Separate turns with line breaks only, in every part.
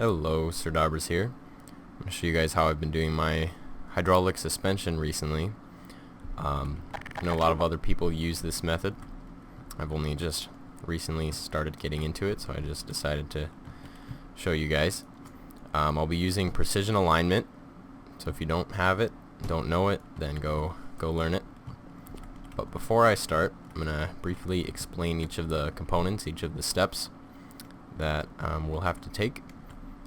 Hello, SirDobbers here. I'm going to show you guys how I've been doing my hydraulic suspension recently. I know a lot of other people use this method. I've only just recently started getting into it, so I just decided to show you guys. I'll be using precision alignment, so if you don't have it, don't know it, then go learn it. But before I start, I'm going to briefly explain each of the components, each of the steps that we'll have to take.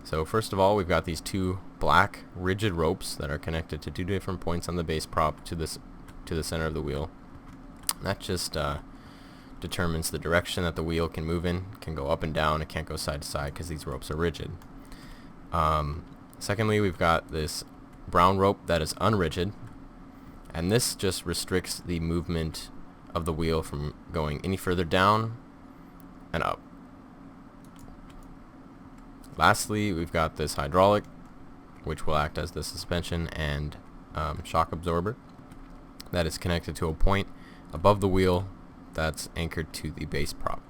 So first of all, we've got these two black rigid ropes that are connected to two different points on the base prop to the center of the wheel. That just determines the direction that the wheel can move in. It can go up and down, it can't go side to side because these ropes are rigid. Secondly, we've got this brown rope that is unrigid, and this just restricts the movement of the wheel from going any further down and up. Lastly, we've got this hydraulic, which will act as the suspension and shock absorber that is connected to a point above the wheel that's anchored to the base prop.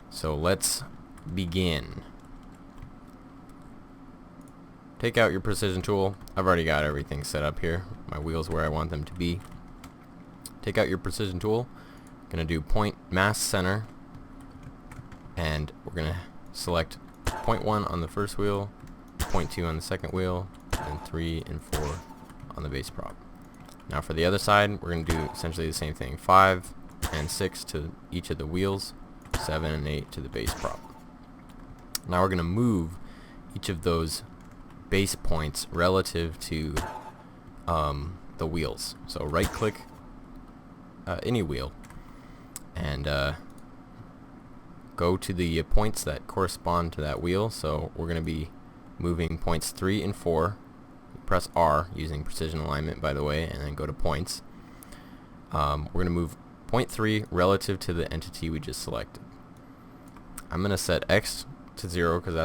So let's begin. Take out your precision tool. I've already got everything set up here. My wheel's where I want them to be. Take out your precision tool. Gonna do point mass center, and we're gonna select point 1 on the first wheel, point 2 on the second wheel, and 3 and 4 on the base prop. Now for the other side, we're going to do essentially the same thing. 5 and 6 to each of the wheels, 7 and 8 to the base prop. Now we're going to move each of those base points relative to the wheels. So right click any wheel and go to the points that correspond to that wheel. So we're going to be moving points 3 and 4. Press R using precision alignment, by the way, and then go to points. We're going to move point 3 relative to the entity we just selected. I'm going to set X to 0 because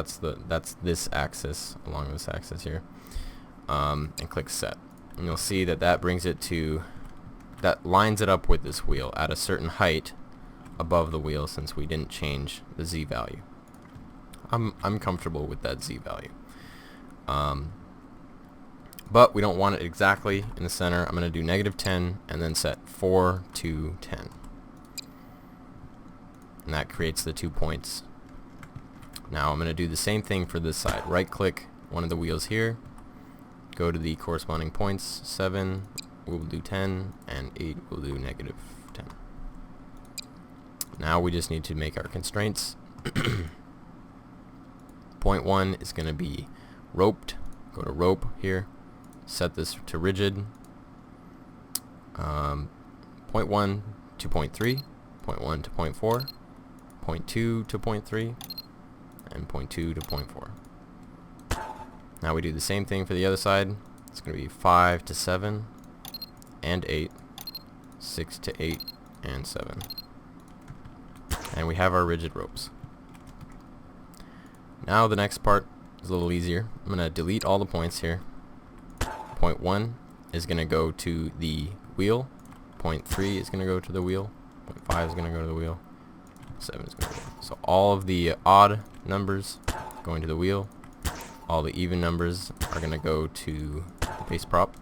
that's this axis, along this axis here, and click set. And you'll see that brings it to, that lines it up with this wheel at a certain height above the wheel, since we didn't change the Z value. I'm comfortable with that Z value. But we don't want it exactly in the center. I'm going to do -10 and then set 4 to 10. And that creates the 2 points. Now I'm going to do the same thing for this side. Right click one of the wheels here. Go to the corresponding points. 7 we'll do 10 and 8 we'll do -10. Now we just need to make our constraints. Point 1 is going to be roped. Go to rope here. Set this to rigid. Point 1 to point 3. Point 1 to point 4. Point 2 to point 3. And point 2 to point 4. Now we do the same thing for the other side. It's going to be 5 to 7 and 8. 6 to 8 and 7. And we have our rigid ropes. Now the next part is a little easier. I'm going to delete all the points here. Point 1 is going to go to the wheel. Point 3 is going to go to the wheel. Point 5 is going to go to the wheel. 7 is going to go. So all of the odd numbers going to the wheel. All the even numbers are going to go to the base prop.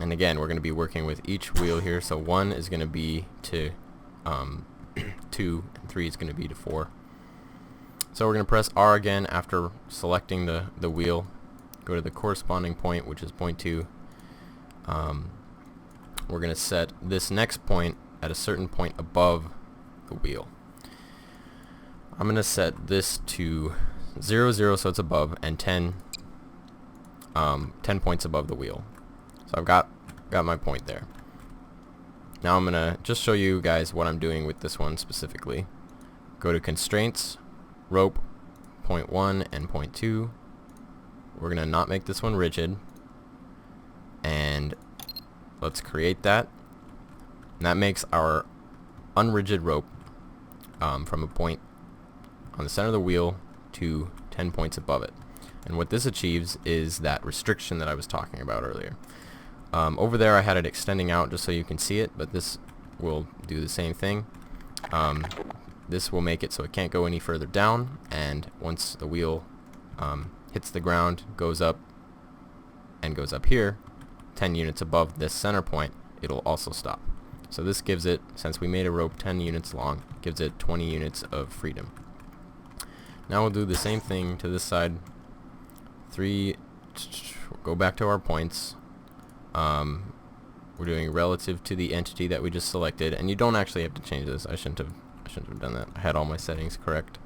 And again, we're going to be working with each wheel here. So 1 is going to be to 2, and 3 is going to be to 4. So we're going to press R again after selecting the wheel. Go to the corresponding point, which is point 2. We're going to set this next point at a certain point above the wheel. I'm going to set this to 0, 0, so it's above, and 10 points above the wheel. So I've got my point there. Now I'm going to just show you guys what I'm doing with this one specifically. Go to constraints, rope, point 1 and point 2. We're going to not make this one rigid, and let's create that. And that makes our unrigid rope from a point on the center of the wheel to 10 points above it. And what this achieves is that restriction that I was talking about earlier. Over there I had it extending out just so you can see it, but this will do the same thing. this will make it so it can't go any further down, and once the wheel hits the ground, goes up here 10 units above this center point, it'll also stop. So this gives it, since we made a rope 10 units long, gives it 20 units of freedom. Now we'll do the same thing to this side. Go back to our points. We're doing relative to the entity that we just selected, and you don't actually have to change this. I shouldn't have done that. I had all my settings correct.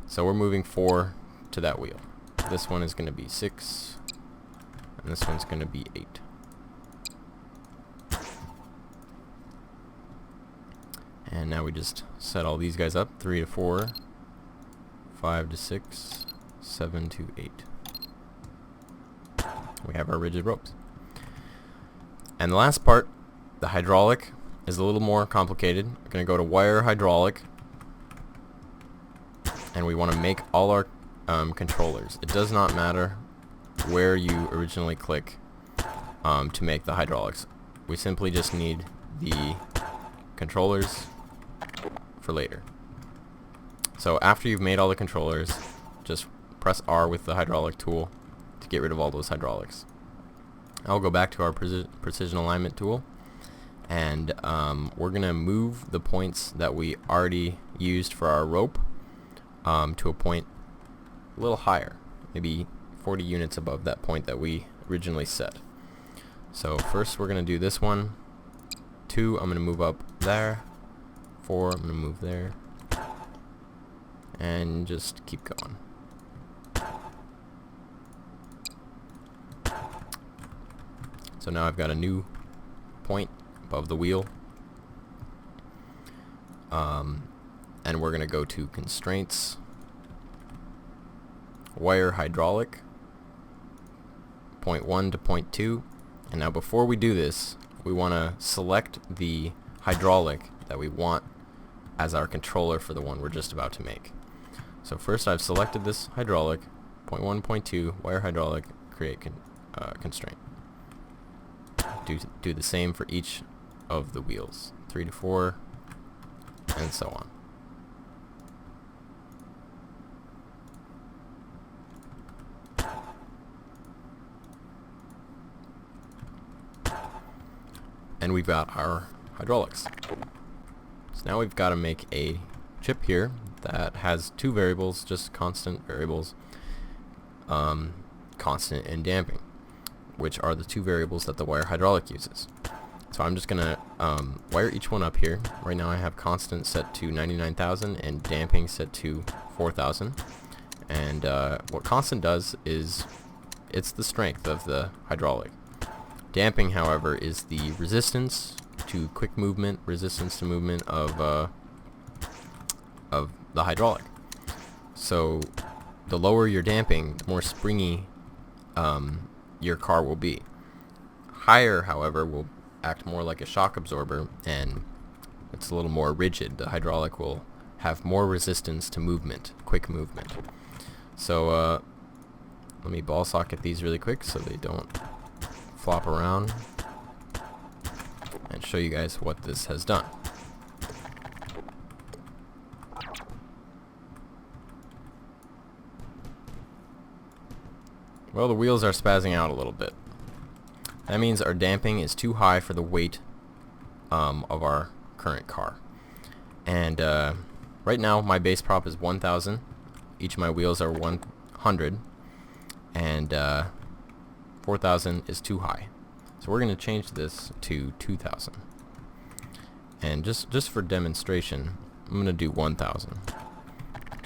So we're moving 4 to that wheel. This one is going to be 6, and this one's going to be 8. And now we just set all these guys up. 3 to 4, 5 to 6, 7 to 8. We have our rigid ropes. And the last part, the hydraulic, is a little more complicated. We're going to go to wire hydraulic, and we want to make all our controllers. It does not matter where you originally click to make the hydraulics. We simply just need the controllers for later. So after you've made all the controllers, just press R with the hydraulic tool to get rid of all those hydraulics. I'll go back to our precision alignment tool, and we're going to move the points that we already used for our rope to a point a little higher, maybe 40 units above that point that we originally set. So first we're going to do this one. 2, I'm going to move up there. 4, I'm going to move there. And just keep going. So now I've got a new point above the wheel. And we're going to go to constraints, wire hydraulic, point 1 to point 2. And now before we do this, we want to select the hydraulic that we want as our controller for the one we're just about to make. So first I've selected this hydraulic, point 1, point 2, wire hydraulic, create constraint. Do the same for each of the wheels, 3 to 4, and so on. And we've got our hydraulics. So now we've got to make a chip here that has 2 variables, just constant variables, constant and damping, which are the 2 variables that the wire hydraulic uses. So I'm just going to wire each one up here. Right now I have constant set to 99,000 and damping set to 4,000. And what constant does is it's the strength of the hydraulic. Damping, however, is the resistance to quick movement, resistance to movement of the hydraulic. So the lower your damping, the more springy your car will be. Higher, however, will act more like a shock absorber, and it's a little more rigid. The hydraulic will have more resistance to movement, quick movement. So let me ball socket these really quick so they don't flop around, and show you guys what this has done. Well, the wheels are spazzing out a little bit. That means our damping is too high for the weight of our current car. And right now my base prop is 1,000. Each of my wheels are 100, and 4,000 is too high. So we're going to change this to 2,000. And just for demonstration, I'm going to do 1,000.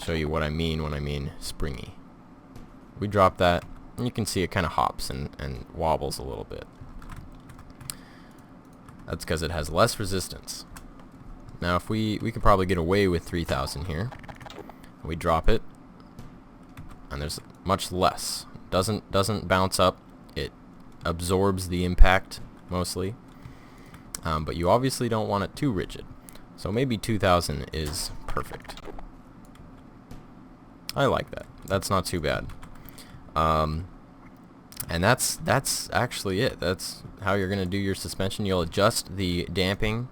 Show you what I mean when I mean springy. We drop that, and you can see it kind of hops and wobbles a little bit. That's because it has less resistance. Now if we could probably get away with 3,000 here. We drop it, and there's much less. Doesn't bounce up. It absorbs the impact mostly. But you obviously don't want it too rigid. So maybe 2,000 is perfect. I like that. That's not too bad. And that's actually it. That's how you're going to do your suspension. You'll adjust the damping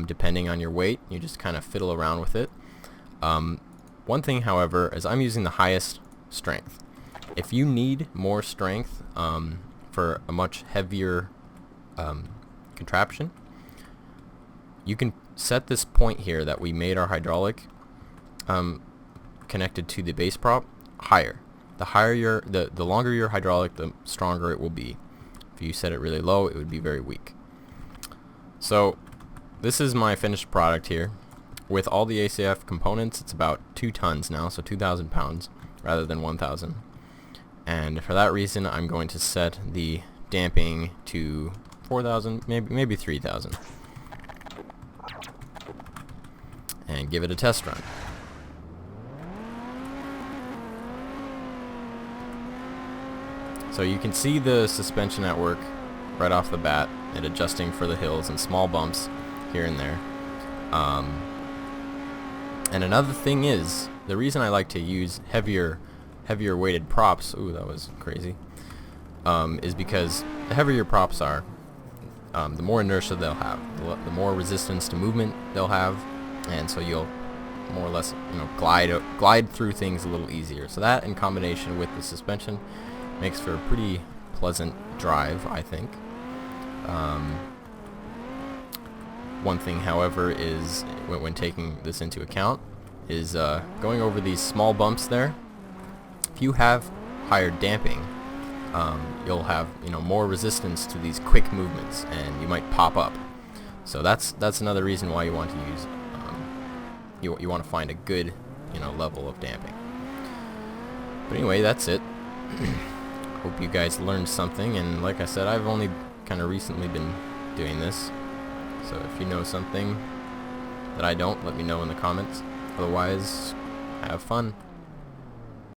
depending on your weight. You just kind of fiddle around with it. One thing, however, is I'm using the highest strength. If you need more strength for a much heavier contraption, you can set this point here that we made our hydraulic connected to the base prop higher. The longer your hydraulic, the stronger it will be. If you set it really low, it would be very weak. So this is my finished product here. With all the ACF components, it's about 2 tons now, so 2,000 pounds rather than 1,000. And for that reason, I'm going to set the damping to 4,000, maybe 3,000, and give it a test run. So you can see the suspension at work right off the bat, and adjusting for the hills and small bumps here and there. And another thing is, the reason I like to use heavier weighted props, ooh, that was crazy, is because the heavier your props are, the more inertia they'll have, the more resistance to movement they'll have, and so you'll more or less, glide through things a little easier. So that, in combination with the suspension, makes for a pretty pleasant drive, I think. One thing, however, is when taking this into account, is going over these small bumps there. If you have higher damping, you'll have more resistance to these quick movements, and you might pop up. So that's another reason why you want to use you want to find a good level of damping. But anyway, that's it. Hope you guys learned something, and like I said, I've only kind of recently been doing this, so if you know something that I don't, let me know in the comments. Otherwise, have fun.